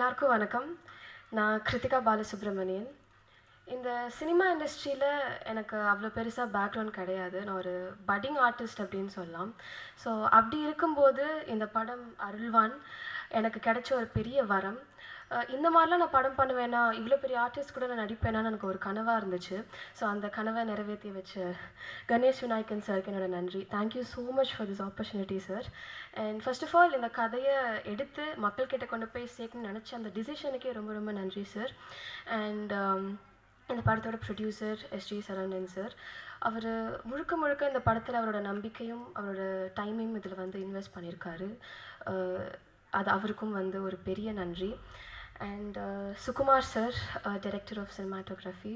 எல்லாருக்கும் வணக்கம். நான் கிருத்திகா பாலசுப்ரமணியன். இந்த சினிமா இண்டஸ்ட்ரியில எனக்கு அவ்வளோ பெருசா பேக்ரவுண்ட் கிடையாது. நான் ஒரு பட்டிங் ஆர்டிஸ்ட் அப்படின்னு சொல்லலாம். ஸோ அப்படி இருக்கும்போது இந்த படம் அருள்வான் எனக்கு கிடைச்ச ஒரு பெரிய வரம். இந்த மாதிரிலாம் நான் படம் பண்ணுவேனா, இவ்வளோ பெரிய ஆர்டிஸ்ட் கூட நான் நடிப்பேனான்னு எனக்கு ஒரு கனவாக இருந்துச்சு. ஸோ அந்த கனவை நிறைவேற்றி வச்ச கணேஷ் விநாயகன் சாருக்கு என்னோட நன்றி. Thank you so much for this opportunity sir. And first of all இந்த கதையை எடுத்து மக்கள்கிட்ட கொண்டு போய் சேர்க்கணும்னு நினச்ச அந்த டிசிஷனுக்கே ரொம்ப ரொம்ப நன்றி சார். அண்ட் இந்த படத்தோட ப்ரொடியூசர் எஸ்ஜி சரவணன் சார். அவர் முழுக்க முழுக்க இந்த படத்தில் அவரோட நம்பிக்கையும் அவரோட டைமையும் இதில் வந்து இன்வெஸ்ட் பண்ணியிருக்காரு. அது அவருக்கும் வந்து ஒரு பெரிய நன்றி. And Sukumar sir, director of cinematography,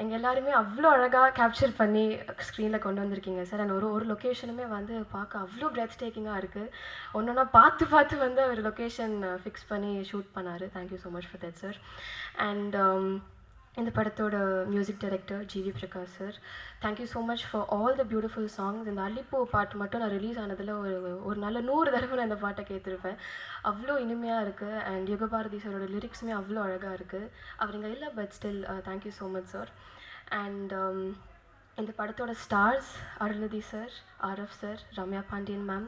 எங்கள் எல்லாருமே அவ்வளோ அழகாக கேப்சர் பண்ணி ஸ்க்ரீனில் கொண்டு வந்திருக்கீங்க சார். அண்ட் ஒரு லொக்கேஷனுமே வந்து பார்க்க அவ்வளோ பிரெத் டேக்கிங்காக இருக்குது. ஒன்றா பார்த்து வந்து அவர் லொக்கேஷன் ஃபிக்ஸ் பண்ணி ஷூட் பண்ணார். Thank you so much for that sir. And இந்த படத்தோட music director GV Prakash sir. Thank you so much for all the beautiful songs. இந்த அல்லிப்பூ பாட்டு மட்டும் நான் ரிலீஸ் ஆனதில் ஒரு நல்ல 100 தடவை நான் இந்த பாட்டை கேட்டிருப்பேன். அவ்வளோ இனிமையாக இருக்குது. அண்ட் யுகபாரதி சாரோட லிரிக்ஸுமே அவ்வளோ அழகாக இருக்குது. அவர் இங்கே இல்லை, but still thank you so much sir. And இந்த படத்தோட stars Arulnithi sir, RF sir, Ramya Pandian ma'am,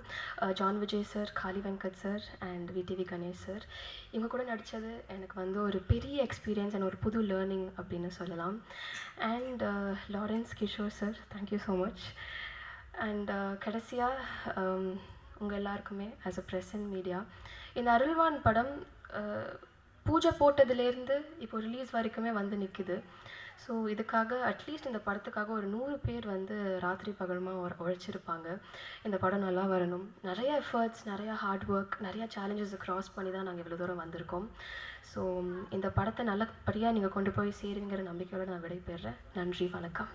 John Vijay sir, Kaali Venkat sir and VTV Ganesh sir. இவங்க கூட நடித்தது எனக்கு வந்து ஒரு பெரிய எக்ஸ்பீரியன்ஸ் அண்ட் ஒரு புது லேர்னிங் அப்படின்னு சொல்லலாம். And Lawrence Kishore sir, thank you so much. And கடைசியாக உங்கள் எல்லாருக்குமே as a press and media, இந்த அருள்வான் படம் பூஜை போட்டதுலேருந்து இப்போ ரிலீஸ் வரைக்குமே வந்து நிற்குது. ஸோ இதுக்காக அட்லீஸ்ட் இந்த படத்துக்காக ஒரு 100 பேர் வந்து ராத்திரி பகலுமாக உழைச்சிருப்பாங்க. இந்த படம் நல்லா வரணும். நிறைய எஃபர்ட்ஸ், நிறையா ஹார்ட் ஒர்க், நிறையா சேலஞ்சஸை க்ராஸ் பண்ணி தான் நாங்கள் இவ்வளோ தூரம் வந்திருக்கோம். ஸோ இந்த படத்தை நல்லபடியாக நீங்கள் கொண்டு போய் சேருங்கிற நம்பிக்கையோடு நான் விடைபெறுறேன். நன்றி, வணக்கம்.